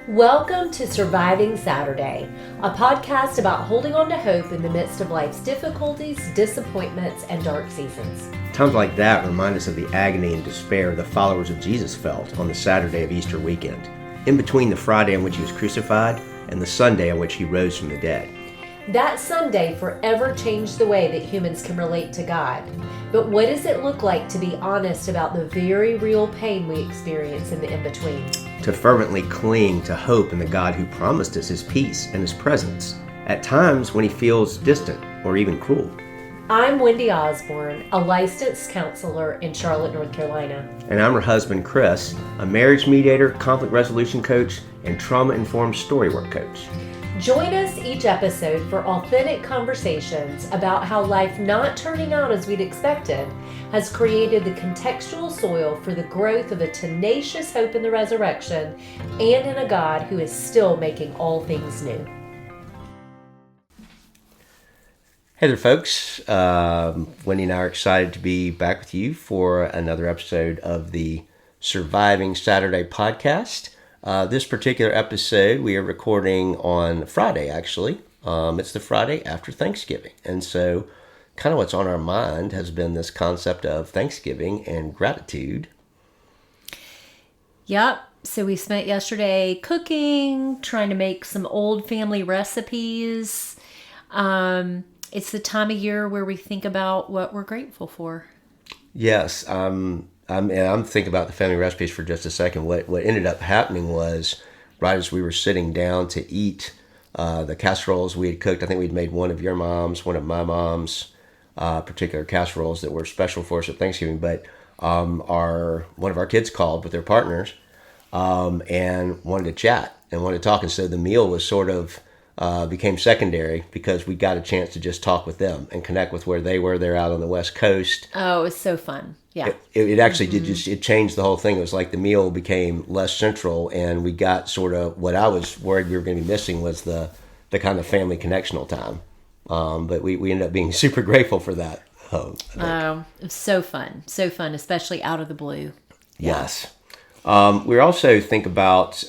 Welcome to Surviving Saturday, a podcast about holding on to hope in the midst of life's difficulties, disappointments, and dark seasons. Times like that remind us of the agony and despair the followers of Jesus felt on the Saturday of Easter weekend, in between the Friday on which he was crucified and the Sunday on which he rose from the dead. That Sunday forever changed the way that humans can relate to God. But what does it look like to be honest about the very real pain we experience in the in-between? To fervently cling to hope in the God who promised us his peace and his presence, at times when he feels distant or even cruel. I'm Wendy Osborne, a licensed counselor in Charlotte, North Carolina. And I'm her husband, Chris, a marriage mediator, conflict resolution coach, and trauma-informed storywork coach. Join us each episode for authentic conversations about how life not turning out as we'd expected has created the contextual soil for the growth of a tenacious hope in the resurrection and in a God who is still making all things new. Hey there, folks. Wendy and I are excited to be back with you for another episode of the Surviving Saturday podcast. This particular episode we are recording on Friday, actually. It's the Friday after Thanksgiving. And so kind of what's on our mind has been this concept of Thanksgiving and gratitude. Yep. So we spent yesterday cooking, trying to make some old family recipes. It's the time of year where we think about what we're grateful for. Yes. I'm thinking about the family recipes for just a second. What ended up happening was, right as we were sitting down to eat the casseroles we had cooked, I think we'd made one of your mom's, one of my mom's particular casseroles that were special for us at Thanksgiving. But one of our kids called with their partners and wanted to chat and wanted to talk. And so the meal was sort of became secondary because we got a chance to just talk with them and connect with where they were. They're out on the West Coast. Oh, it was so fun. Yeah. It actually did it changed the whole thing. It was like the meal became less central and we got sort of what I was worried we were going to be missing was the kind of family connectional time. But we ended up being super grateful for that. It was so fun, especially out of the blue. Yes. We also think about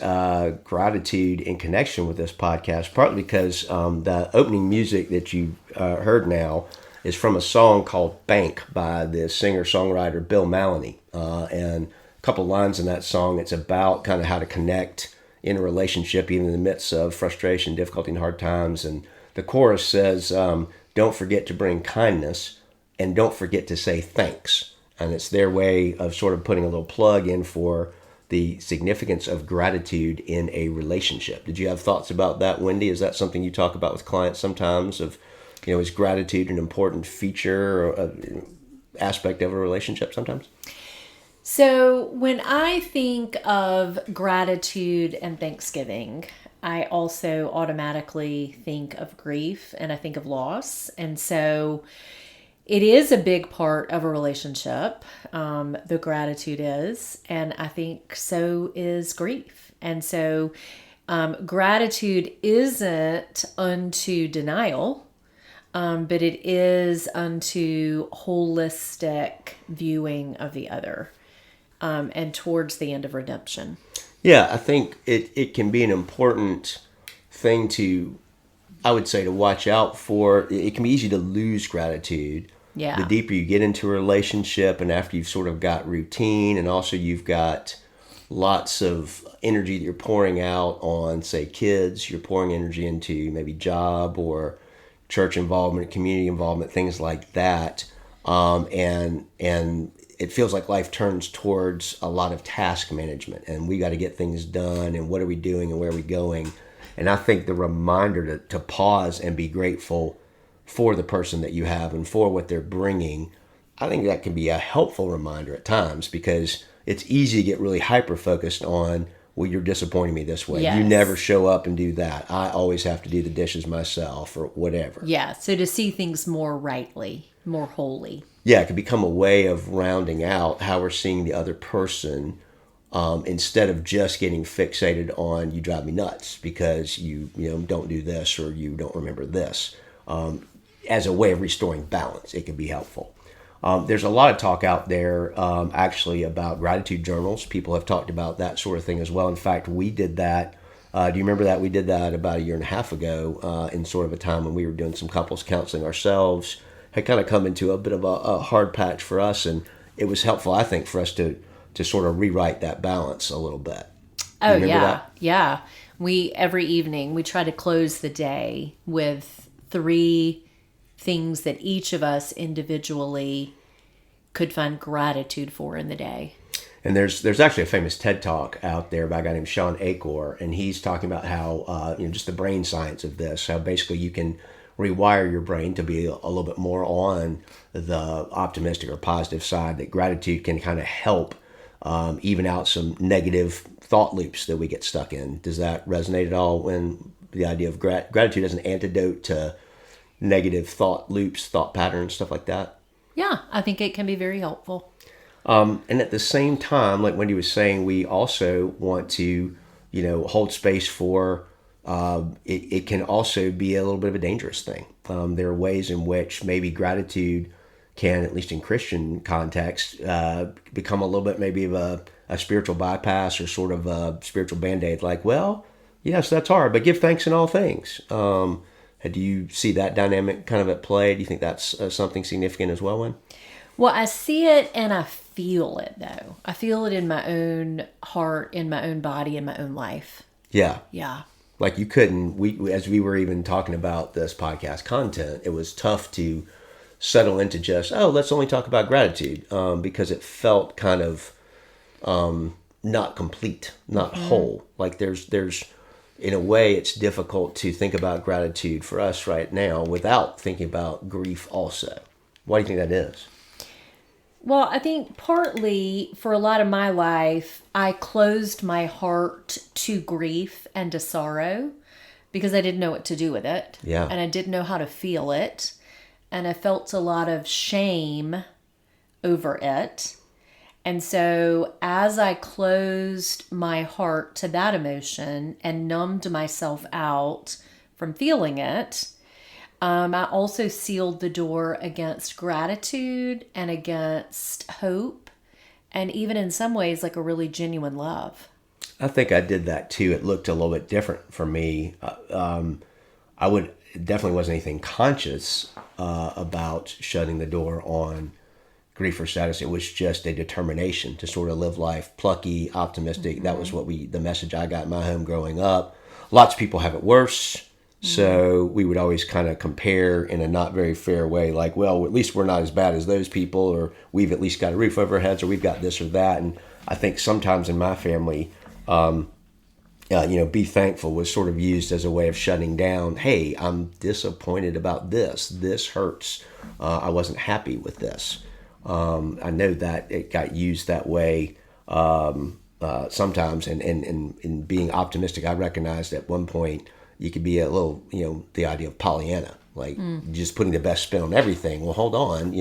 gratitude in connection with this podcast, partly because the opening music that you heard now is from a song called Bank by the singer-songwriter Bill Maloney. And a couple lines in that song, it's about kind of how to connect in a relationship, even in the midst of frustration, difficulty, and hard times. And the chorus says, don't forget to bring kindness and don't forget to say thanks. And it's their way of sort of putting a little plug in for the significance of gratitude in a relationship. Did you have thoughts about that, Wendy? Is that something you talk about with clients sometimes of, is gratitude an important feature or aspect of a relationship sometimes? So when I think of gratitude and Thanksgiving, I also automatically think of grief and I think of loss. And so it is a big part of a relationship, the gratitude is, and I think so is grief. And so gratitude isn't unto denial, but it is unto holistic viewing of the other and towards the end of redemption. Yeah, I think it can be an important thing to, I would say, to watch out for. It can be easy to lose gratitude. Yeah. The deeper you get into a relationship and after you've sort of got routine and also you've got lots of energy that you're pouring out on, say, kids, you're pouring energy into maybe job or church involvement, community involvement, things like that. And it feels like life turns towards a lot of task management and we got to get things done and what are we doing and where are we going? And I think the reminder to pause and be grateful for the person that you have and for what they're bringing, I think that can be a helpful reminder at times because it's easy to get really hyper-focused on, well, you're disappointing me this way. Yes. You never show up and do that. I always have to do the dishes myself or whatever. Yeah, so to see things more rightly, more wholly. Yeah, it can become a way of rounding out how we're seeing the other person instead of just getting fixated on you drive me nuts because you don't do this or you don't remember this. As a way of restoring balance, it can be helpful. There's a lot of talk out there actually about gratitude journals. People have talked about that sort of thing as well. In fact, we did that Do you remember that? We did that about a year and a half ago in sort of a time when we were doing some couples counseling ourselves. Had kind of come into a bit of a hard patch for us, and it was helpful, I think, for us to sort of rewrite that balance a little bit. Oh, yeah. That? Yeah. Every evening, we try to close the day with 3 things that each of us individually could find gratitude for in the day. And there's actually a famous TED Talk out there by a guy named Sean Achor, and he's talking about how, just the brain science of this, how basically you can rewire your brain to be a little bit more on the optimistic or positive side, that gratitude can kind of help even out some negative thought loops that we get stuck in. Does that resonate at all, when the idea of gratitude as an antidote to negative thought loops, thought patterns, stuff like that? Yeah, I think it can be very helpful. And at the same time, like Wendy was saying, we also want to, hold space for, it can also be a little bit of a dangerous thing. There are ways in which maybe gratitude can, at least in Christian context, become a little bit maybe of a spiritual bypass, or sort of a spiritual Band-Aid. Like, well, yes, that's hard, but give thanks in all things. Do you see that dynamic kind of at play? Do you think that's something significant as well, Wen? Well, I see it and I feel it, though. I feel it in my own heart, in my own body, in my own life. Yeah. Yeah. Like you couldn't, as we were even talking about this podcast content, it was tough to settle into just, let's only talk about gratitude, because it felt kind of not complete, not whole. Like there's in a way, it's difficult to think about gratitude for us right now without thinking about grief also. Why do you think that is? Well, I think partly for a lot of my life, I closed my heart to grief and to sorrow because I didn't know what to do with it. Yeah. And I didn't know how to feel it. And I felt a lot of shame over it. And so as I closed my heart to that emotion and numbed myself out from feeling it, I also sealed the door against gratitude and against hope, and even in some ways like a really genuine love. I think I did that too. It looked a little bit different for me. It definitely wasn't anything conscious about shutting the door on grief or sadness. It was just a determination to sort of live life plucky, optimistic. Mm-hmm. That was the message I got in my home growing up. Lots of people have it worse. So we would always kind of compare in a not very fair way, like, well, at least we're not as bad as those people, or we've at least got a roof over our heads, or we've got this or that. And I think sometimes in my family, be thankful was sort of used as a way of shutting down. Hey, I'm disappointed about this. This hurts. I wasn't happy with this. I know that it got used that way sometimes. And in being optimistic, I recognized at one point, you could be a little, the idea of Pollyanna, like just putting the best spin on everything. Well, hold on,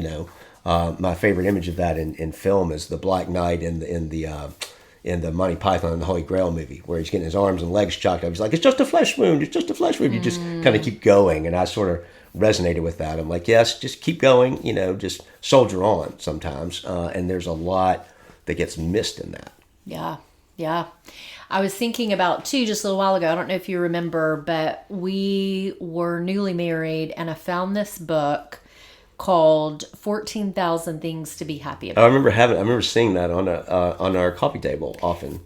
my favorite image of that in film is the Black Knight in the Monty Python and the Holy Grail movie, where he's getting his arms and legs chopped up. He's like, it's just a flesh wound. It's just a flesh wound. You just kind of keep going. And I sort of resonated with that. I'm like, yes, just keep going, just soldier on sometimes. And there's a lot that gets missed in that. Yeah. Yeah. I was thinking about, too, just a little while ago, I don't know if you remember, but we were newly married, and I found this book called 14,000 Things to Be Happy About. I remember seeing that on our coffee table often.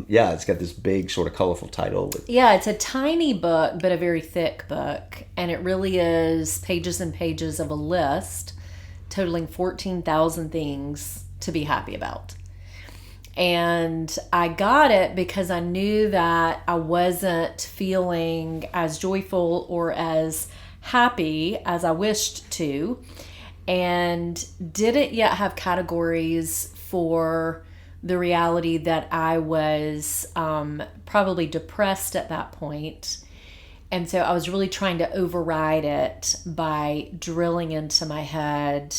It's got this big sort of colorful title. Yeah, it's a tiny book, but a very thick book. And it really is pages and pages of a list totaling 14,000 things to be happy about. And I got it because I knew that I wasn't feeling as joyful or as happy as I wished to, and didn't yet have categories for the reality that I was probably depressed at that point. And so I was really trying to override it by drilling into my head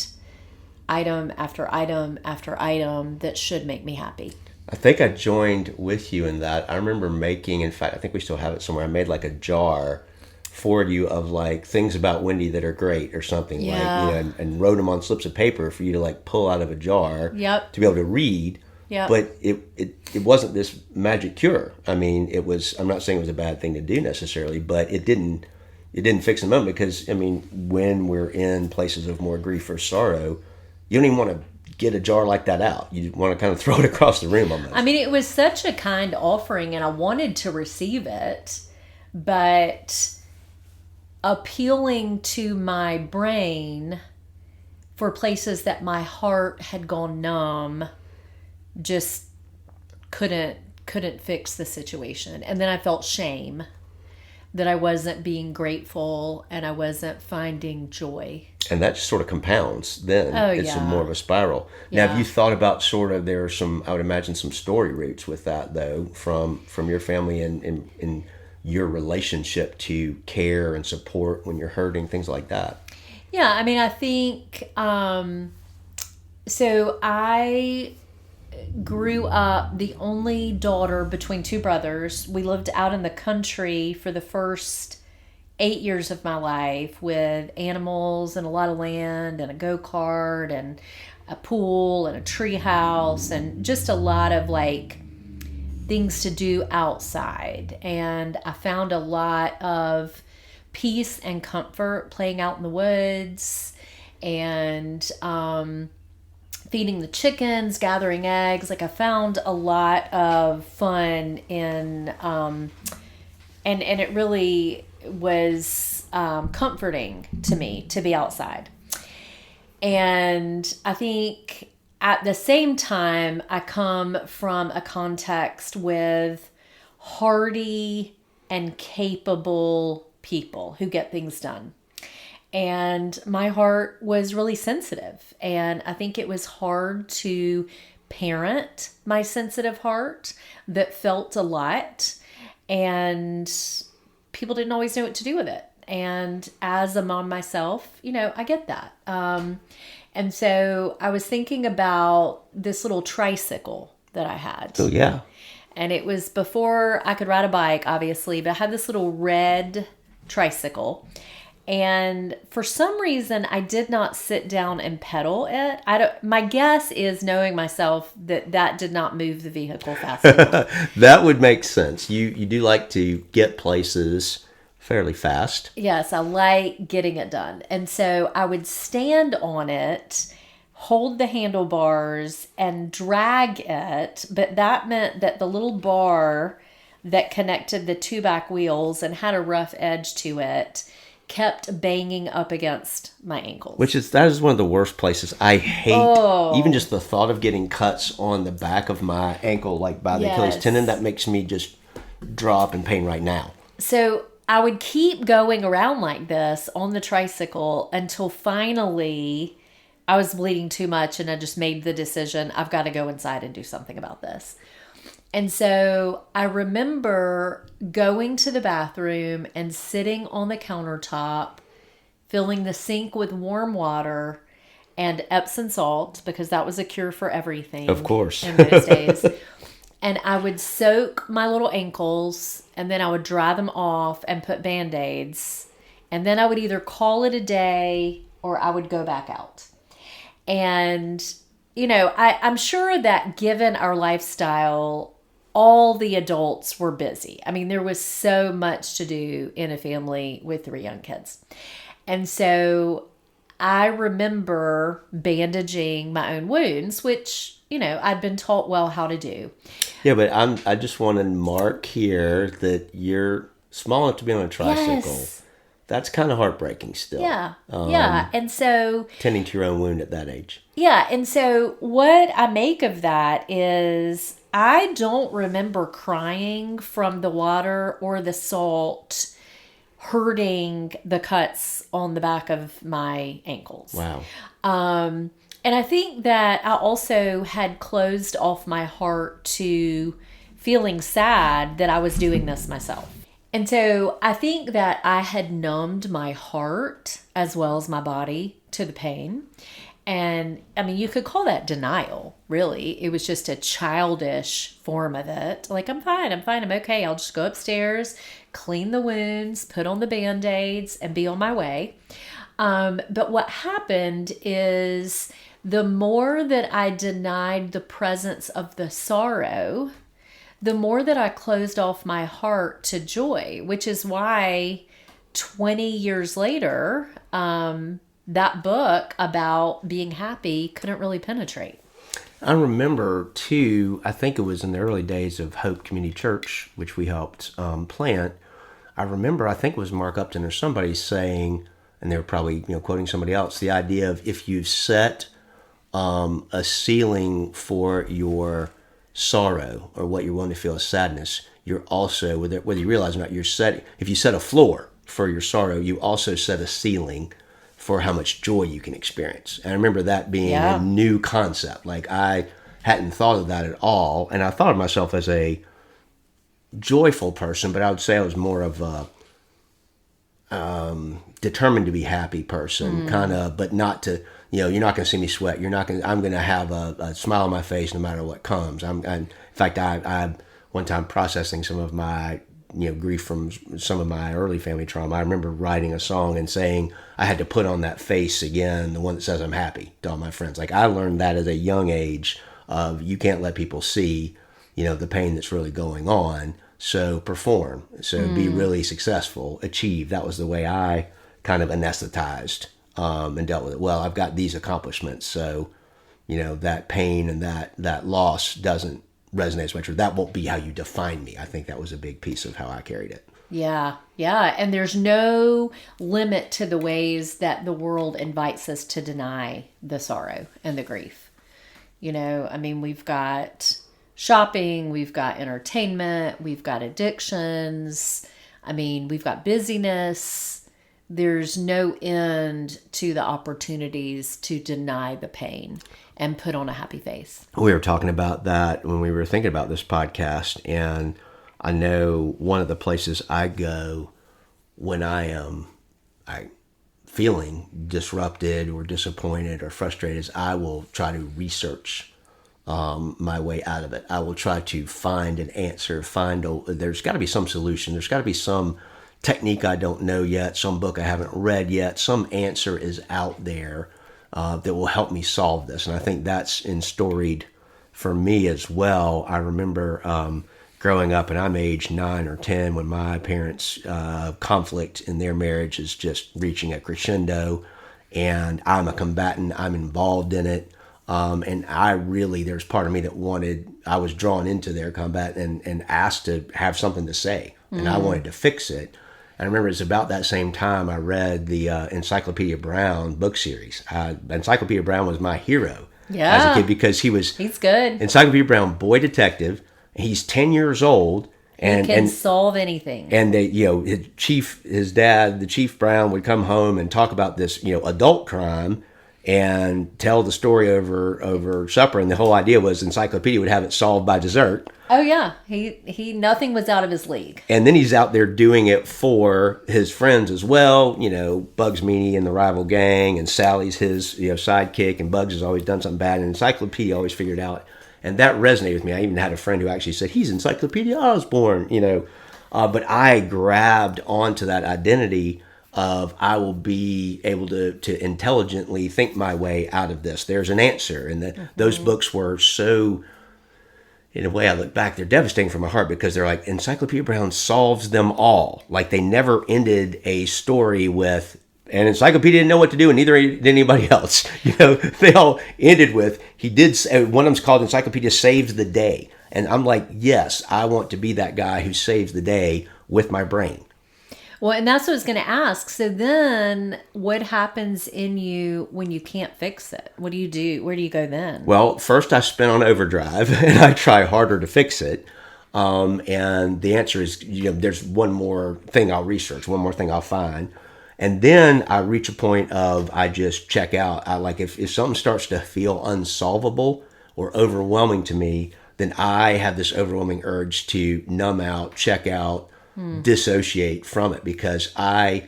item after item after item that should make me happy. I think I joined with you in that. I remember making, in fact, I think we still have it somewhere. I made like a jar for you of like things about Wendy that are great or something. Yeah. Like, and wrote them on slips of paper for you to like pull out of a jar. Yep. To be able to read. Yeah. But it wasn't this magic cure. I mean, it was. I'm not saying it was a bad thing to do necessarily, but it didn't fix the moment because I mean, when we're in places of more grief or sorrow, you don't even want to get a jar like that out. You want to kind of throw it across the room almost. I mean, it was such a kind offering, and I wanted to receive it, but appealing to my brain for places that my heart had gone numb just couldn't fix the situation. And then I felt shame that I wasn't being grateful and I wasn't finding joy. And that just sort of compounds then. Oh, it's yeah. more of a spiral. Yeah. Now, have you thought about sort of, there are some, I would imagine some story roots with that though, from your family and in your relationship to care and support when you're hurting, things like that? Yeah, I mean, I think, so I grew up the only daughter between two brothers. We lived out in the country for the first 8 years of my life with animals and a lot of land and a go-kart and a pool and a tree house and just a lot of like things to do outside. And I found a lot of peace and comfort playing out in the woods and feeding the chickens, gathering eggs. Like I found a lot of fun in, and it really was comforting to me to be outside. And I think at the same time, I come from a context with hardy and capable people who get things done. And my heart was really sensitive. And I think it was hard to parent my sensitive heart that felt a lot. And people didn't always know what to do with it. And as a mom myself, you know, I get that. And so I was thinking about this little tricycle that I had. Oh, yeah. And it was before I could ride a bike, obviously, but I had this little red tricycle. And for some reason, I did not sit down and pedal it. My guess is, knowing myself, that did not move the vehicle fast enough. That would make sense. You do like to get places fairly fast. Yes, I like getting it done. And so I would stand on it, hold the handlebars, and drag it. But that meant that the little bar that connected the two back wheels and had a rough edge to it kept banging up against my ankles. That is one of the worst places. I hate even just the thought of getting cuts on the back of my ankle, like by the Achilles tendon. That makes me just drop in pain right now. So I would keep going around like this on the tricycle until finally I was bleeding too much and I just made the decision, I've got to go inside and do something about this. And so I remember going to the bathroom and sitting on the countertop, filling the sink with warm water and Epsom salt, because that was a cure for everything. Of course. In those days. And I would soak my little ankles and then I would dry them off and put Band-Aids. And then I would either call it a day or I would go back out. And, you know, I'm sure that given our lifestyle, all the adults were busy. I mean, there was so much to do in a family with 3 young kids. And so I remember bandaging my own wounds, which, you know, I'd been taught well how to do. Yeah, but I just want to mark here that you're small enough to be on a tricycle. Yes. That's kind of heartbreaking still. Yeah. Yeah. And so tending to your own wound at that age. Yeah. And so what I make of that is I don't remember crying from the water or the salt hurting the cuts on the back of my ankles. Wow. And I think that I also had closed off my heart to feeling sad that I was doing this myself. And so I think that I had numbed my heart as well as my body to the pain. And I mean, you could call that denial, really. It was just a childish form of it. Like, I'm fine, I'm okay. I'll just go upstairs, clean the wounds, put on the Band-Aids, and be on my way. But what happened is the more that I denied the presence of the sorrow, the more that I closed off my heart to joy, which is why 20 years later, that book about being happy couldn't really penetrate. I remember, too, I think it was in the early days of Hope Community Church, which we helped plant. I remember, I think it was Mark Upton or somebody saying, and they were probably quoting somebody else, the idea of if you set a ceiling for your sorrow or what you're willing to feel as sadness, you're also, whether you realize or not, if you set a floor for your sorrow, you also set a ceiling for how much joy you can experience. And I remember that being a new concept. Like, I hadn't thought of that at all. And I thought of myself as a joyful person, but I would say I was more of a determined to be happy person, kind of, but not to, you're not going to see me sweat. I'm going to have a smile on my face no matter what comes. In fact, I one time processing some of my grief from some of my early family trauma, I remember writing a song and saying I had to put on that face again, the one that says I'm happy, to all my friends. Like, I learned that at a young age of you can't let people see, the pain that's really going on. So perform. So be really successful. Achieve. That was the way I kind of anesthetized and dealt with it. Well, I've got these accomplishments, so that pain and that loss doesn't resonate as much, or that won't be how you define me. I think that was a big piece of how I carried it. Yeah. And there's no limit to the ways that the world invites us to deny the sorrow and the grief. We've got shopping, we've got entertainment, we've got addictions. We've got busyness. There's no end to the opportunities to deny the pain and put on a happy face. We were talking about that when we were thinking about this podcast, and I know one of the places I go when I am feeling disrupted or disappointed or frustrated is I will try to research my way out of it. I will try to find an answer, there's got to be some solution. There's got to be some technique I don't know yet, some book I haven't read yet, some answer is out there that will help me solve this. And I think that's storied for me as well. I remember growing up, and I'm age 9 or 10 when my parents' conflict in their marriage is just reaching a crescendo, and I'm a combatant. I'm involved in it. And there's part of me that I was drawn into their combat and asked to have something to say, and I wanted to fix it. And I remember it's about that same time I read the Encyclopedia Brown book series. Encyclopedia Brown was my hero as a kid because he's good. Encyclopedia Brown, boy detective. He's 10 years old. And can solve anything. And his dad, the Chief Brown, would come home and talk about this, adult crime and tell the story over supper. And the whole idea was Encyclopedia would have it solved by dessert. Oh yeah, he nothing was out of his league. And then he's out there doing it for his friends as well. Bugs Meany and the rival gang, and Sally's his sidekick, and Bugs has always done something bad, and Encyclopedia always figured out. And that resonated with me. I even had a friend who actually said he's Encyclopedia Osborne. But I grabbed onto that identity of I will be able to intelligently think my way out of this. There's an answer. And those books were so, in a way I look back, they're devastating for my heart because they're like, Encyclopedia Brown solves them all. Like, they never ended a story with, and Encyclopedia didn't know what to do, and neither did anybody else. They all ended with, one of them's called Encyclopedia Saves the Day. And I'm like, yes, I want to be that guy who saves the day with my brain. Well, and that's what I was going to ask. So then what happens in you when you can't fix it? What do you do? Where do you go then? Well, first I spin on overdrive and I try harder to fix it. And the answer is, there's one more thing I'll research, one more thing I'll find. And then I reach a point of I just check out. If something starts to feel unsolvable or overwhelming to me, then I have this overwhelming urge to numb out, check out, dissociate from it, because I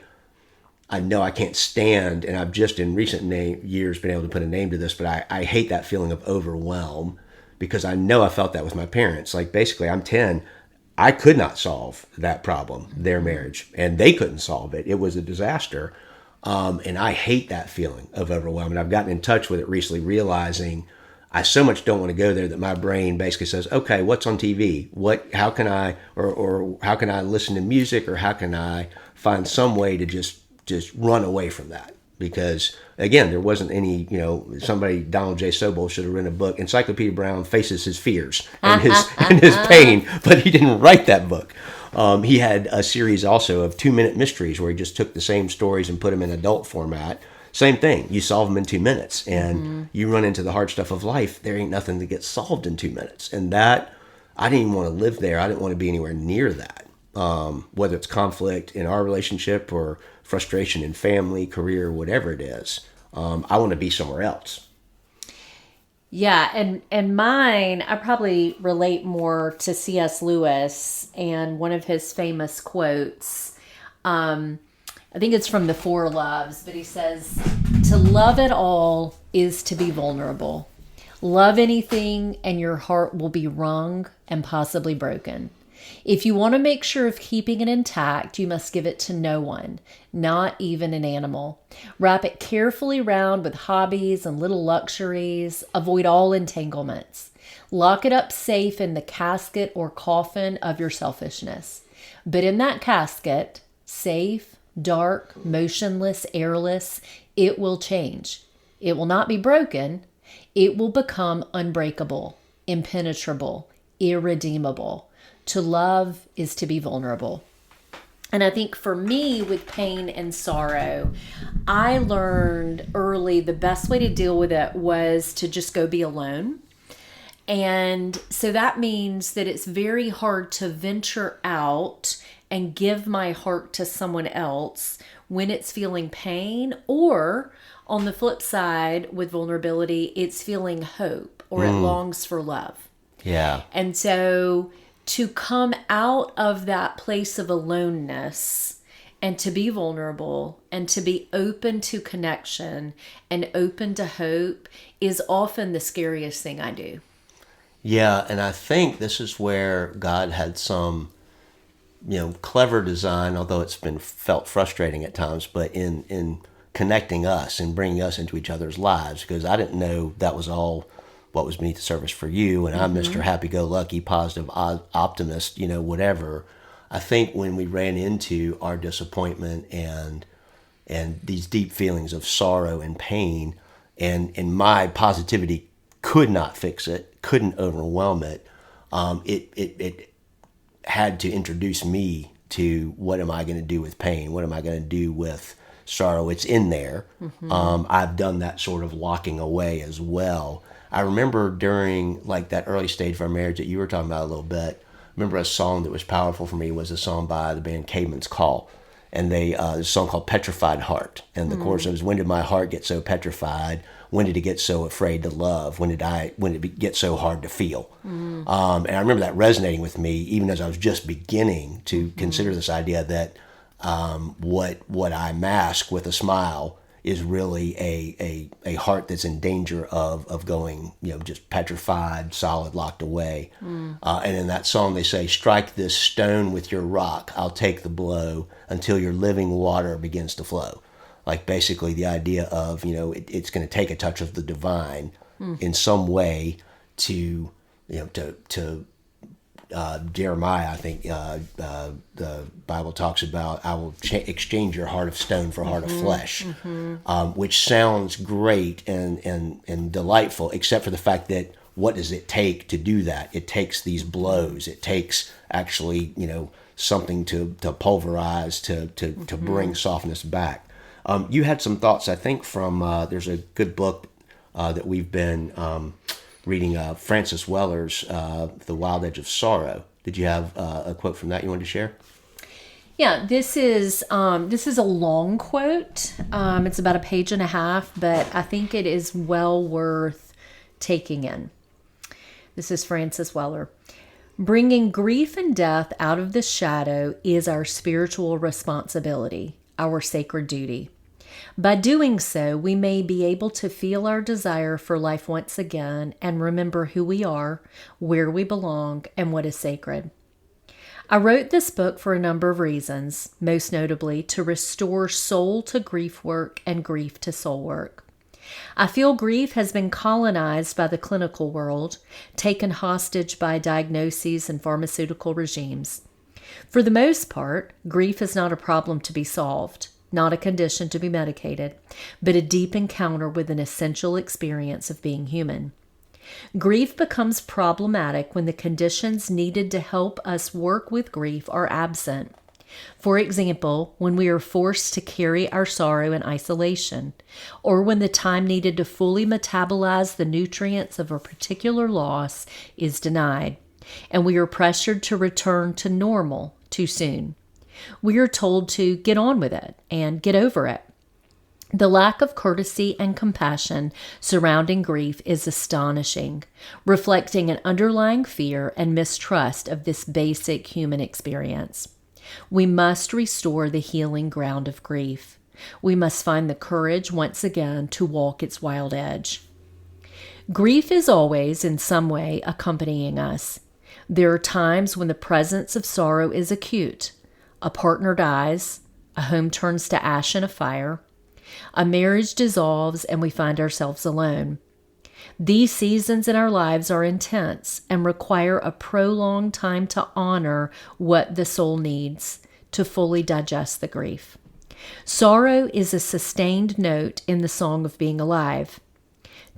know I can't stand, and I've just in recent years been able to put a name to this, but I hate that feeling of overwhelm, because I know I felt that with my parents. Like, basically, I'm 10. I could not solve that problem, their marriage, and they couldn't solve it. It was a disaster. And I hate that feeling of overwhelm. And I've gotten in touch with it recently, realizing I so much don't want to go there that my brain basically says, okay, what's on TV? How can I, or how can I listen to music, or how can I find some way to just run away from that? Because again, there wasn't any, somebody, Donald J. Sobol should have written a book, Encyclopedia Brown Faces His Fears and his pain, but he didn't write that book. He had a series also of 2-minute mysteries where he just took the same stories and put them in adult format. Same thing. You solve them in 2 minutes, and you run into the hard stuff of life. There ain't nothing that gets solved in 2 minutes. And that, I didn't even want to live there. I didn't want to be anywhere near that. Whether it's conflict in our relationship or frustration in family, career, whatever it is. I want to be somewhere else. Yeah, and mine, I probably relate more to C.S. Lewis and one of his famous quotes. I think it's from The Four Loves, but he says, "To love at all is to be vulnerable. Love anything and your heart will be wrung and possibly broken. If you want to make sure of keeping it intact, you must give it to no one, not even an animal. Wrap it carefully round with hobbies and little luxuries. Avoid all entanglements. Lock it up safe in the casket or coffin of your selfishness. But in that casket, safe, dark, motionless, airless, it will change. It will not be broken. It will become unbreakable, impenetrable, irredeemable. To love is to be vulnerable." And I think for me, with pain and sorrow, I learned early the best way to deal with it was to just go be alone. And so that means that it's very hard to venture out and give my heart to someone else when it's feeling pain, or on the flip side with vulnerability, it's feeling hope, or it longs for love. Yeah. And so to come out of that place of aloneness and to be vulnerable and to be open to connection and open to hope is often the scariest thing I do. Yeah, and I think this is where God had some, clever design, although it's been felt frustrating at times, but in connecting us and bringing us into each other's lives, because I didn't know that was all what was beneath the surface for you, and I'm Mr. Happy-go-lucky, positive, optimist, whatever. I think when we ran into our disappointment and these deep feelings of sorrow and pain, and my positivity could not fix it, couldn't overwhelm it, it had to introduce me to, what am I going to do with pain? What am I going to do with sorrow? It's in there. I've done that sort of locking away as well. I remember during that early stage of our marriage that you were talking about a little bit, I remember a song that was powerful for me was a song by the band Caedmon's Call. And there's a song called Petrified Heart. And the chorus was, when did my heart get so petrified? When did it get so afraid to love? When did it get so hard to feel? And I remember that resonating with me, even as I was just beginning to consider this idea that what I mask with a smile is really a heart that's in danger of going, just petrified, solid, locked away. And in that song they say, strike this stone with your rock, I'll take the blow until your living water begins to flow. Like basically the idea of, it's going to take a touch of the divine in some way to Jeremiah, I think the Bible talks about, I will exchange your heart of stone for a heart of flesh, which sounds great and delightful, except for the fact that what does it take to do that? It takes these blows. It takes actually, something to pulverize, to bring softness back. You had some thoughts, I think, from, there's a good book that we've been reading, Francis Weller's The Wild Edge of Sorrow. Did you have a quote from that you wanted to share? Yeah, this is a long quote. It's about a page and a half, but I think it is well worth taking in. This is Francis Weller. Bringing grief and death out of the shadow is our spiritual responsibility, our sacred duty. By doing so, we may be able to feel our desire for life once again and remember who we are, where we belong, and what is sacred. I wrote this book for a number of reasons, most notably to restore soul to grief work and grief to soul work. I feel grief has been colonized by the clinical world, taken hostage by diagnoses and pharmaceutical regimes. For the most part, grief is not a problem to be solved, not a condition to be medicated, but a deep encounter with an essential experience of being human. Grief becomes problematic when the conditions needed to help us work with grief are absent. For example, when we are forced to carry our sorrow in isolation, or when the time needed to fully metabolize the nutrients of a particular loss is denied, and we are pressured to return to normal too soon. We are told to get on with it and get over it. The lack of courtesy and compassion surrounding grief is astonishing, reflecting an underlying fear and mistrust of this basic human experience. We must restore the healing ground of grief. We must find the courage once again to walk its wild edge. Grief is always, in some way, accompanying us. There are times when the presence of sorrow is acute. A partner dies, a home turns to ash in a fire, a marriage dissolves, and we find ourselves alone. These seasons in our lives are intense and require a prolonged time to honor what the soul needs to fully digest the grief. Sorrow is a sustained note in the song of being alive.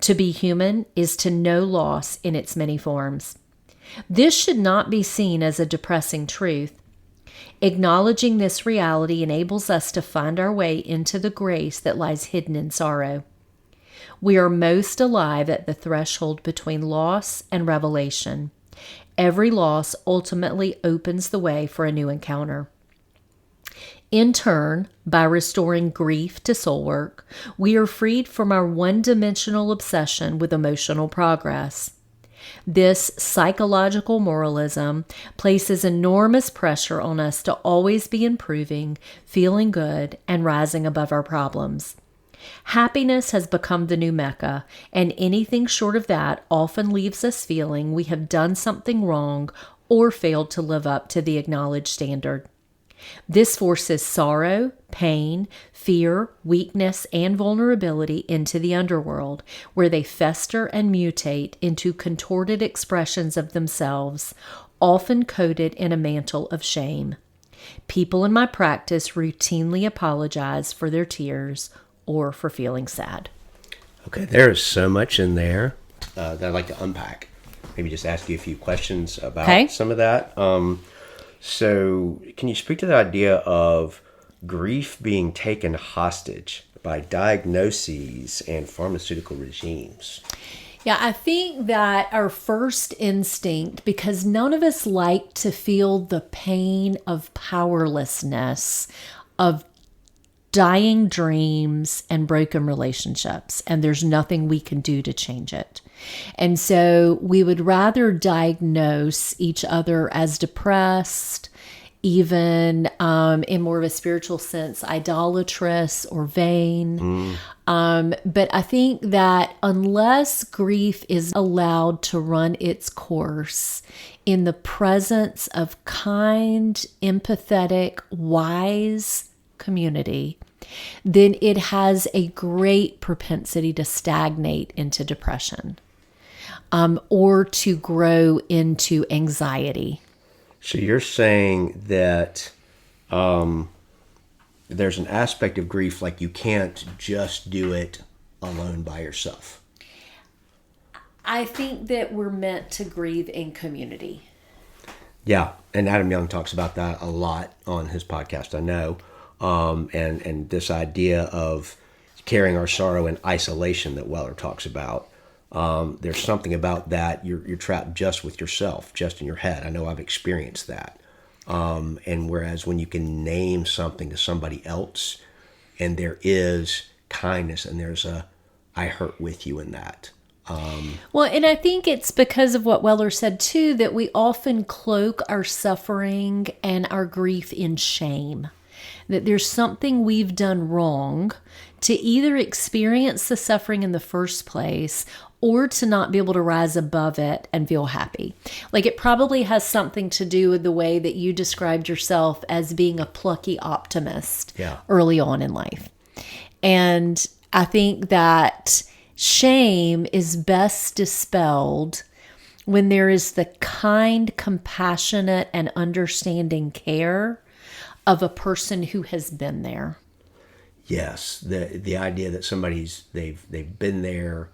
To be human is to know loss in its many forms. This should not be seen as a depressing truth. Acknowledging this reality enables us to find our way into the grace that lies hidden in sorrow. We are most alive at the threshold between loss and revelation. Every loss ultimately opens the way for a new encounter. In turn, by restoring grief to soul work, we are freed from our one-dimensional obsession with emotional progress. This psychological moralism places enormous pressure on us to always be improving, feeling good, and rising above our problems. Happiness has become the new mecca, and anything short of that often leaves us feeling we have done something wrong or failed to live up to the acknowledged standard. This forces sorrow, pain, fear, weakness, and vulnerability into the underworld, where they fester and mutate into contorted expressions of themselves, often coated in a mantle of shame. People in my practice routinely apologize for their tears or for feeling sad. Okay, there is so much in there that I'd like to unpack. Maybe just ask you a few questions about some of that. So can you speak to the idea of grief being taken hostage by diagnoses and pharmaceutical regimes? Yeah, I think that our first instinct, because none of us like to feel the pain of powerlessness, of dying dreams and broken relationships, and there's nothing we can do to change it. And so we would rather diagnose each other as depressed, even in more of a spiritual sense, idolatrous or vain. But I think that unless grief is allowed to run its course in the presence of kind, empathetic, wise community, then it has a great propensity to stagnate into depression or to grow into anxiety. So you're saying that there's an aspect of grief like you can't just do it alone by yourself. I think that we're meant to grieve in community. Yeah, and Adam Young talks about that a lot on his podcast, I know. And this idea of carrying our sorrow in isolation that Weller talks about. There's something about that. You're trapped just with yourself, just in your head. I know I've experienced that. And whereas when you can name something to somebody else, and there is kindness, and there's a I hurt with you in that. Well, and I think it's because of what Weller said too, that we often cloak our suffering and our grief in shame. That there's something we've done wrong to either experience the suffering in the first place or to not be able to rise above it and feel happy. Like it probably has something to do with the way that you described yourself as being a plucky optimist early on in life. And I think that shame is best dispelled when there is the kind, compassionate, and understanding care of a person who has been there. Yes, the idea that they've been there,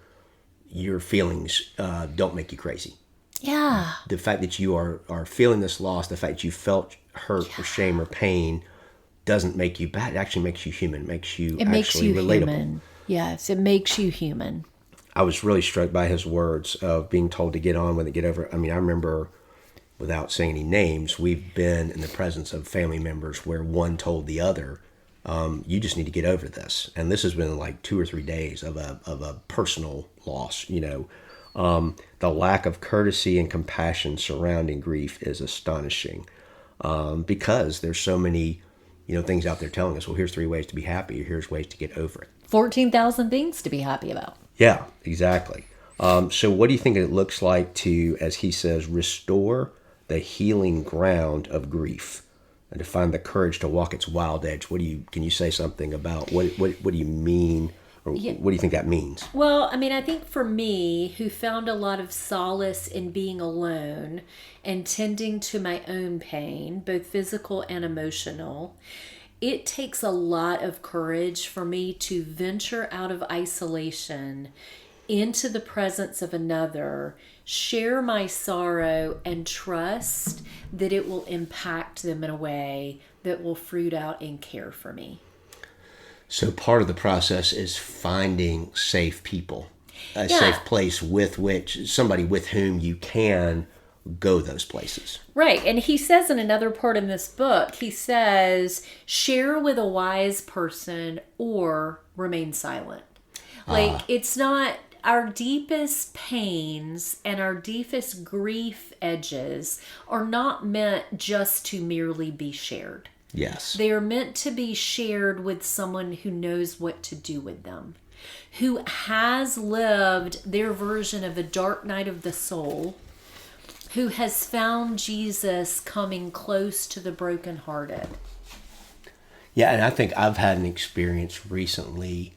your feelings don't make you crazy. Yeah. The fact that you are feeling this loss, the fact that you felt hurt or shame or pain, doesn't make you bad. It actually makes you human. Makes you relatable. Human. Yes, it makes you human. I was really struck by his words of being told to get on with it, get over it. I mean, I remember, without saying any names, we've been in the presence of family members where one told the other, you just need to get over this. And this has been like 2 or 3 days of a personal loss, The lack of courtesy and compassion surrounding grief is astonishing, because there's so many, things out there telling us, well, here's 3 ways to be happy, or here's ways to get over it. 14,000 things to be happy about. Yeah, exactly. So what do you think it looks like to, as he says, restore the healing ground of grief and to find the courage to walk its wild edge? Can you say something about what do you mean, or what do you think that means? Well, I mean, I think for me, who found a lot of solace in being alone and tending to my own pain, both physical and emotional, it takes a lot of courage for me to venture out of isolation into the presence of another, share my sorrow, and trust that it will impact them in a way that will fruit out in care for me. So part of the process is finding safe people, a safe place somebody with whom you can go those places. Right. And he says in another part in this book, he says, share with a wise person or remain silent. Like, it's not our deepest pains and our deepest grief edges are not meant just to merely be shared. Yes. They are meant to be shared with someone who knows what to do with them, who has lived their version of a dark night of the soul, who has found Jesus coming close to the brokenhearted. Yeah, and I think I've had an experience recently,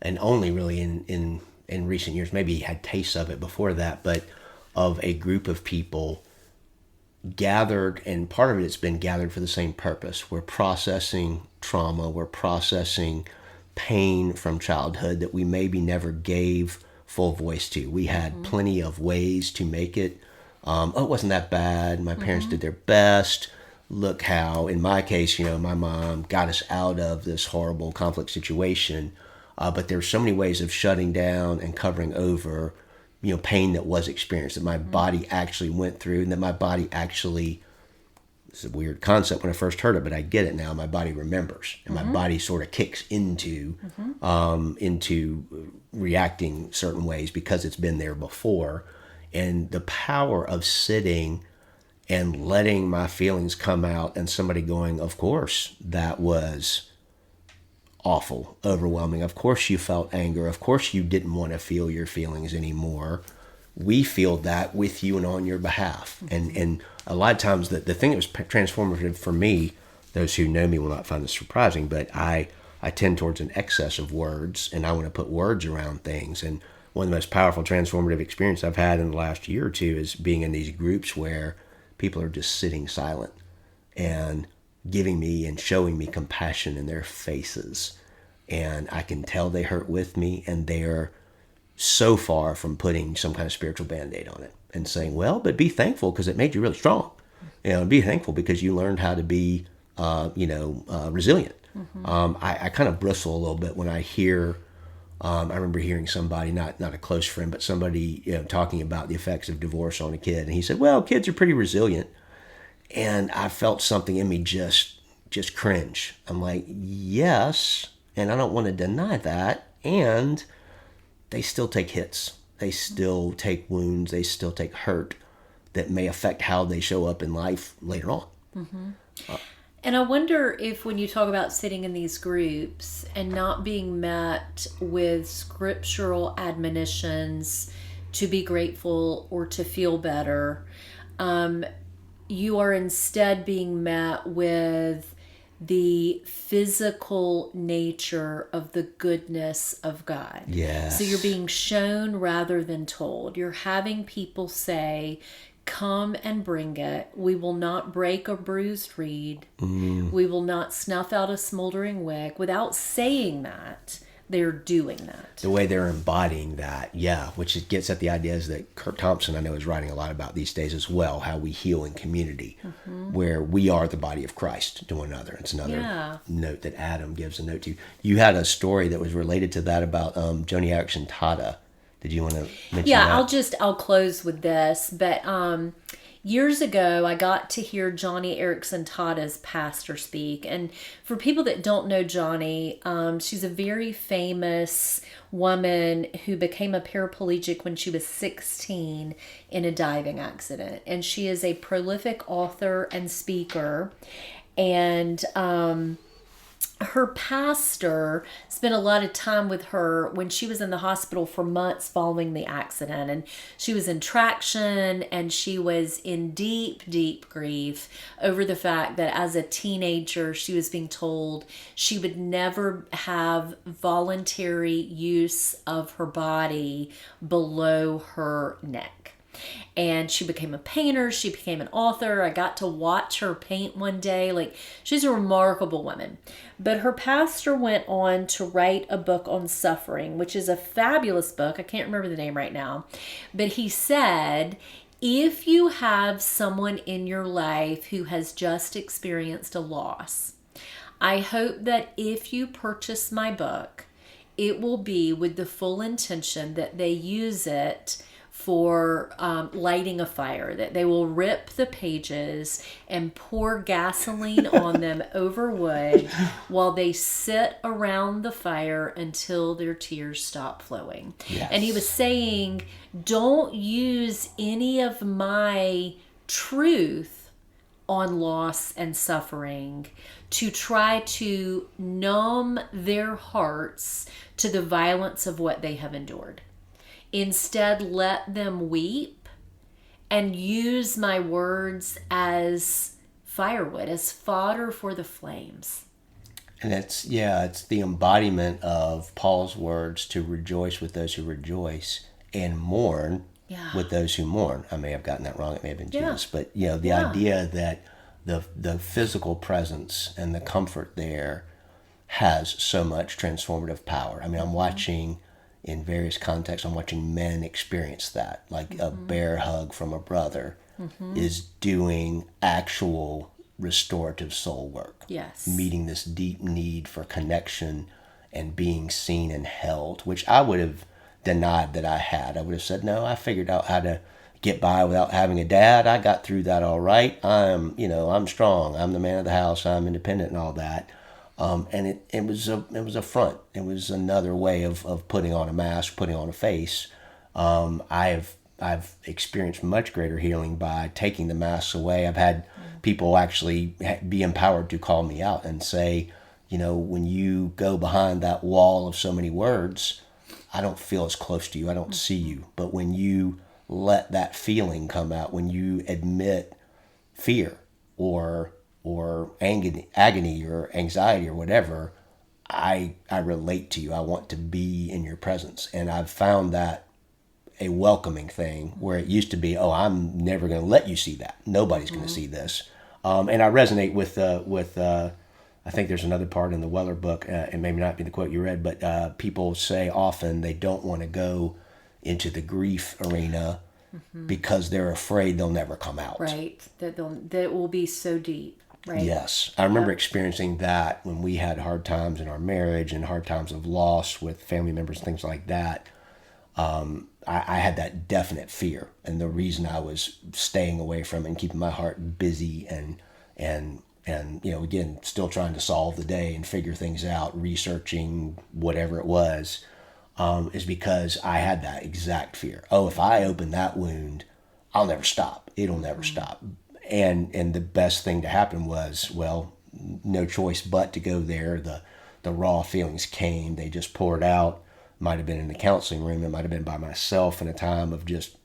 and only really in recent years, maybe had tastes of it before that, but of a group of people gathered, and part of it's been gathered for the same purpose. We're processing trauma, we're processing pain from childhood that we maybe never gave full voice to. We had plenty of ways to make it, it wasn't that bad, my parents did their best, look how, in my case, my mom got us out of this horrible conflict situation, but there's so many ways of shutting down and covering over pain that was experienced, that my body actually went through, and that my body actually, it's a weird concept when I first heard it, but I get it now, my body remembers, and my body sort of kicks into reacting certain ways because it's been there before. And the power of sitting and letting my feelings come out, and somebody going, of course, that was awful, overwhelming. Of course you felt anger. Of course you didn't want to feel your feelings anymore. We feel that with you and on your behalf. And a lot of times the thing that was transformative for me, those who know me will not find this surprising, but I tend towards an excess of words, and I want to put words around things. And one of the most powerful transformative experiences I've had in the last year or two is being in these groups where people are just sitting silent and giving me and showing me compassion in their faces. And I can tell they hurt with me, and they're so far from putting some kind of spiritual Band-Aid on it and saying, well, but be thankful because it made you really strong. Be thankful because you learned how to be, resilient. I kind of bristle a little bit when I hear, I remember hearing somebody, not a close friend, but somebody, talking about the effects of divorce on a kid. And he said, well, kids are pretty resilient. And I felt something in me just cringe. I'm like, yes, and I don't want to deny that. And they still take hits. They still take wounds. They still take hurt that may affect how they show up in life later on. And I wonder if when you talk about sitting in these groups and not being met with scriptural admonitions to be grateful, or to feel better. You are instead being met with the physical nature of the goodness of God. Yes. So you're being shown rather than told. You're having people say, come and bring it. We will not break a bruised reed. We will not snuff out a smoldering wick. Without saying that, they're doing that. The way they're embodying that, yeah, which it gets at the ideas that Kurt Thompson, I know, is writing a lot about these days as well, how we heal in community, where we are the body of Christ to one another. It's another note that Adam gives a note to. You had a story that was related to that about Joni Eareckson Tada. Did you want to mention that? I'll close with this, but years ago, I got to hear Joni Eareckson Tada's pastor speak. And for people that don't know Joni, she's a very famous woman who became a paraplegic when she was 16 in a diving accident. And she is a prolific author and speaker. And her pastor spent a lot of time with her when she was in the hospital for months following the accident. And she was in traction, and she was in deep, deep grief over the fact that as a teenager, she was being told she would never have voluntary use of her body below her neck. And she became a painter. She became an author. I got to watch her paint one day. Like, she's a remarkable woman. But her pastor went on to write a book on suffering, which is a fabulous book. I can't remember the name right now. But he said, if you have someone in your life who has just experienced a loss, I hope that if you purchase my book, it will be with the full intention that they use it for lighting a fire, that they will rip the pages and pour gasoline on them over wood while they sit around the fire until their tears stop flowing. Yes. And he was saying, don't use any of my truth on loss and suffering to try to numb their hearts to the violence of what they have endured. Instead, let them weep and use my words as firewood, as fodder for the flames. And it's the embodiment of Paul's words to rejoice with those who rejoice and mourn with those who mourn. I may have gotten that wrong. It may have been Jesus. But, the idea that the physical presence and the comfort there has so much transformative power. I mean, I'm watching... in various contexts, I'm watching men experience that. Like a bear hug from a brother is doing actual restorative soul work. Yes. Meeting this deep need for connection and being seen and held, which I would have denied that I had. I would have said, no, I figured out how to get by without having a dad. I got through that all right. I'm strong. I'm the man of the house. I'm independent and all that. And it was a front. It was another way of putting on a mask, putting on a face. I've experienced much greater healing by taking the masks away. I've had people actually be empowered to call me out and say, when you go behind that wall of so many words, I don't feel as close to you. I don't see you. But when you let that feeling come out, when you admit fear or agony or anxiety or whatever, I relate to you. I want to be in your presence. And I've found that a welcoming thing, where it used to be, I'm never going to let you see that. Nobody's going to see this. And I resonate with I think there's another part in the Weller book, it may not be the quote you read, but people say often they don't want to go into the grief arena because they're afraid they'll never come out. Right. That will be so deep. Right. Yes. I remember experiencing that when we had hard times in our marriage and hard times of loss with family members, things like that. I had that definite fear. And the reason I was staying away from it and keeping my heart busy and again, still trying to solve the day and figure things out, researching whatever it was, is because I had that exact fear. If I open that wound, I'll never stop. It'll never stop. And the best thing to happen was, no choice but to go there. The raw feelings came. They just poured out. might have been in the counseling room. It might have been by myself in a time of just,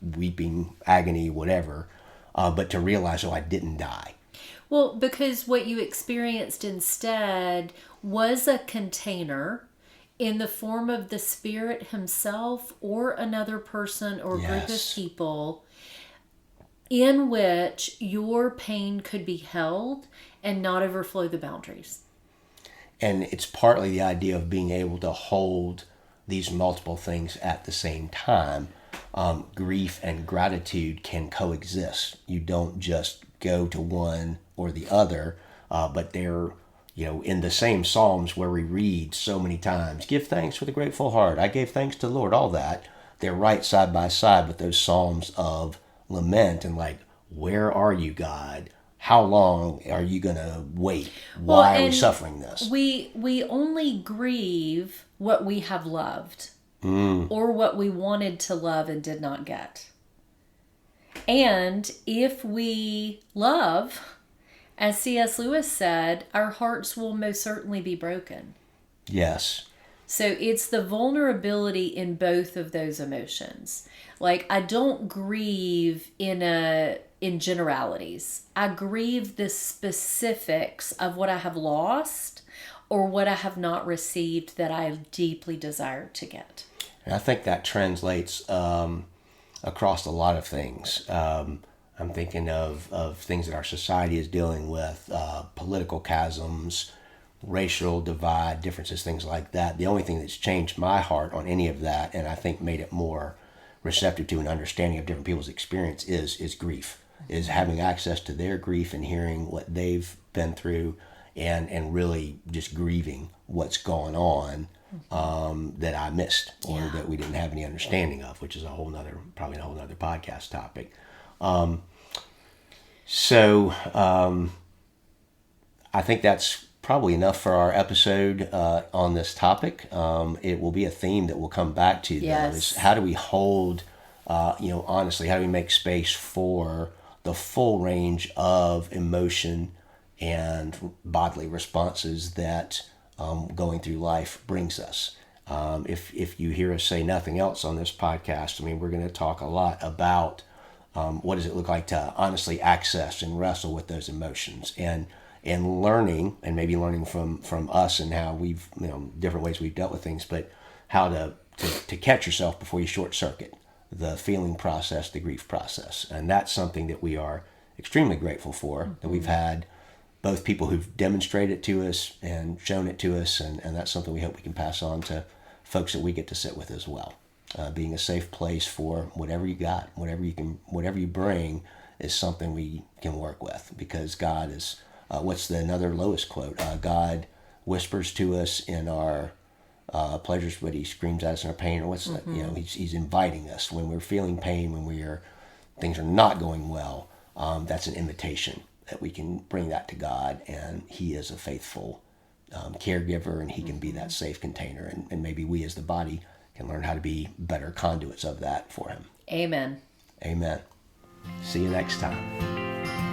weeping, agony, whatever. But to realize, I didn't die. Well, because what you experienced instead was a container in the form of the Spirit himself or another person or group of people in which your pain could be held and not overflow the boundaries. And it's partly the idea of being able to hold these multiple things at the same time. Grief and gratitude can coexist. You don't just go to one or the other, but they're, in the same Psalms where we read so many times, give thanks with a grateful heart. I gave thanks to the Lord, all that. They're right side by side with those Psalms of lament and where are you, God? How long are you going to wait? Why are we suffering this? We only grieve what we have loved or what we wanted to love and did not get. And if we love, as C.S. Lewis said, our hearts will most certainly be broken. Yes. So it's the vulnerability in both of those emotions. I don't grieve in generalities. I grieve the specifics of what I have lost or what I have not received that I deeply desire to get. And I think that translates across a lot of things. I'm thinking of things that our society is dealing with, political chasms, racial divide, differences, things like that. The only thing that's changed my heart on any of that, and I think made it more receptive to an understanding of different people's experience, is grief, is having access to their grief and hearing what they've been through and really just grieving what's going on that I missed or that we didn't have any understanding of, which is probably a whole nother podcast topic. So I think that's probably enough for our episode on this topic. It will be a theme that we'll come back to. Yes. Though, is how do we hold, honestly, how do we make space for the full range of emotion and bodily responses that going through life brings us. If you hear us say nothing else on this podcast, we're going to talk a lot about what does it look like to honestly access and wrestle with those emotions and learning, and maybe learning from us and how we've, different ways we've dealt with things, but how to catch yourself before you short circuit the feeling process, the grief process. And that's something that we are extremely grateful for, that we've had both people who've demonstrated it to us and shown it to us, and that's something we hope we can pass on to folks that we get to sit with as well. Being a safe place for whatever you got, whatever you bring is something we can work with, because God is, what's another lowest quote? God whispers to us in our pleasures, but he screams at us in our pain. Or what's that? He's inviting us when we're feeling pain, when things are not going well. That's an invitation that we can bring that to God, and he is a faithful caregiver, and he can be that safe container, and maybe we as the body can learn how to be better conduits of that for him. Amen. Amen. See you next time.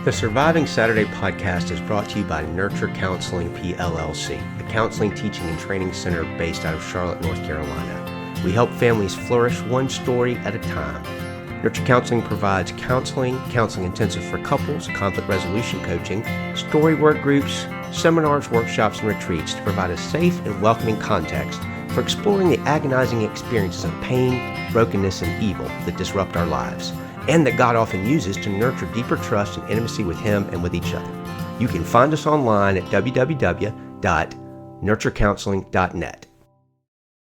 The Surviving Saturday podcast is brought to you by Nurture Counseling PLLC, a counseling, teaching, and training center based out of Charlotte, North Carolina. We help families flourish one story at a time. Nurture Counseling provides counseling intensive for couples, conflict resolution coaching, story work groups, seminars, workshops, and retreats to provide a safe and welcoming context for exploring the agonizing experiences of pain, brokenness, and evil that disrupt our lives, and that God often uses to nurture deeper trust and intimacy with him and with each other. You can find us online at www.nurturecounseling.net.